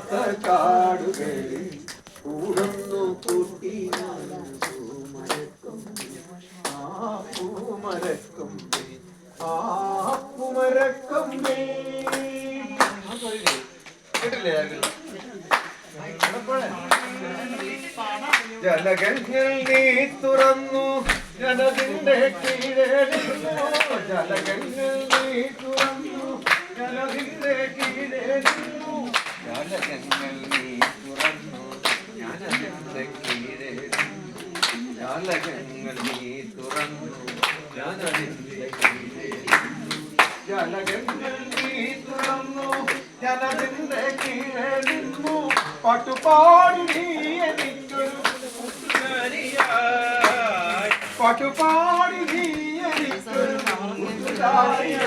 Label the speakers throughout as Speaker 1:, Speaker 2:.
Speaker 1: പറ്റാത്ത കാടുകളിൽ കൂടുന്നു കൂട്ടി പൂമരക്കൊമ്പേ ആ പൂമരക്കൊമ്പേ കേട്ടില്ലേ? ജലകങ്ങൾ നീ തുറന്നു ജലതിന്റെ കീഴേ നിന്നു ജലകങ്ങൾ നീ തുറന്നു ജലതിന്റെ കീഴേ നിന്നു ജലകങ്ങൾ നീ തുറന്നു ജലതിന്റെ കീഴേ നിന്നു ജലകങ്ങൾ നീ തുറന്നു ജലതിന്റെ കീഴേ ജലകങ്ങൾ നീ തുറന്നു ജലതിന്റെ കീഴേ നിന്നു പാട്ടുപാടി നീ എനിക്കൊരു കൂട്ടുകാരിയായി പാട്ടുപാടി നീ എനിക്കൊരു കൂട്ടുകാരിയായി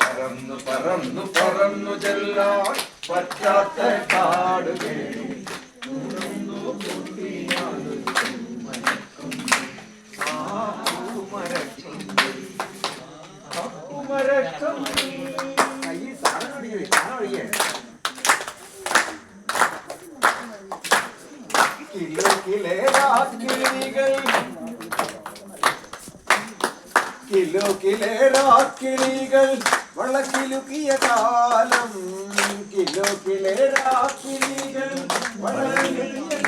Speaker 1: പറന്നു പറന്നു പറന്നു ചെല്ലാൻ പറ്റാത്ത കാടുകളിൽ തുറന്നു പൊട്ടിയാണ് കിളികൾ വളക്കിലുക്കിയ കാലം കിളികൾ വളക്കിലുക്കിയ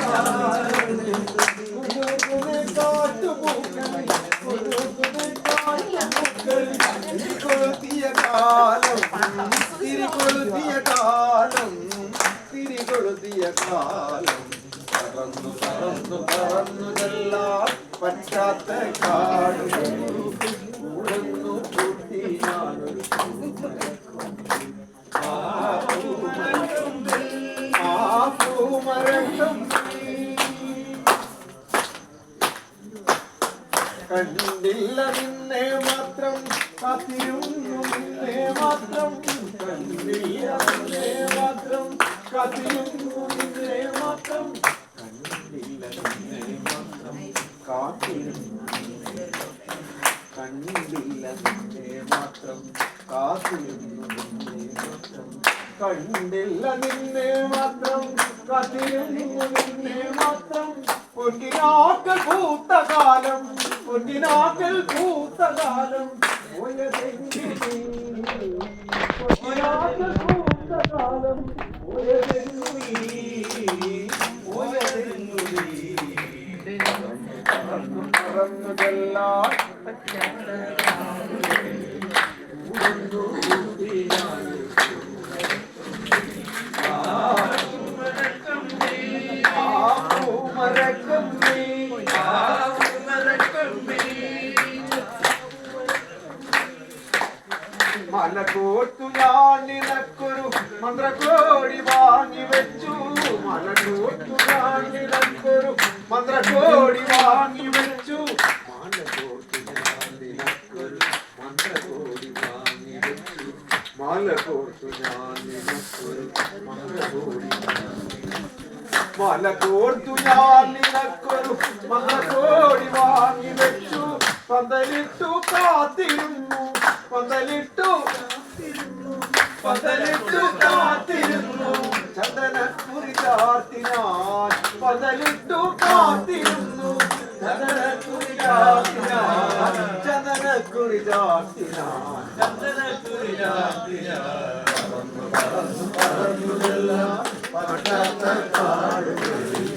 Speaker 1: കാലം തിരികൊളുത്തിയ കാലം പറന്നു പറന്നു പറന്നു ചെല്ലാൻ പറ്റാത്ത കാടുകൾ കൂടുന്നു കൂട്ടി ഞാനൊരു കണ്ടില്ല നിന്നെ മാത്രം കാത്തിരുന്നു നിന്നെ മാത്രം കണ്ടില്ല നിന്നെ മാത്രം കാത്തിരുന്നു നിന്നെ മാത്രം കണ്ടില്ല നിന്നെ മാത്രം കാത്തിരുന്നു കണ്ടില്ല നിന്നെ മാത്രം കാത്തിരുന്നു നിന്നെ മാത്രം കണ്ടില്ല നിന്നെ മാത്രം കാത്തിരുന്നു നിന്നെ മാത്രം പൊന്നിനാക്കൽ പൂത്ത കാലം പൊന്നിനാക്കൽ പൂത്ത കാലം പൊന്നിനാക്കൽ പൂത്ത കാലം പറന്നു ചെല്ലാൻ മലക്കോട്ടു ഞാൻ നിനക്കൊരു മന്ത്രകോടി വാങ്ങി വെച്ചു മലക്കോട്ടു ഞാൻ നിനക്കൊരു മന്ത്രകോടി വാങ്ങി വെച്ചു മലക്കോട്ടു ഞാൻ നിനക്കൊരു മന്ത്രകോടി വാങ്ങി വെച്ചു മലക്കോട്ടു ഞാൻ നിനക്കൊരു മന്ത്രകോടി മലക്കോട്ടു ഞാൻ നിനക്കൊരു മന്ത്രകോടി വാങ്ങി വെച്ചു പന്തലിട്ടു കാത്തിരുന്നു പന്തലിട്ടു കാത്തിരുന്നു ചന്ദനക്കുറി ചാർത്തിനാൻ പന്തലിട്ടു കാത്തിരുന്നു ചന്ദനക്കുറി ചാർത്തിനാൻ ചന്ദനക്കുറി ചാർത്തിനാൻ ചന്ദനക്കുറി ചാർത്തിനാൻ പറന്നു പറന്നു ചെല്ലാം പറ്റാത്ത കാടുകളിൽ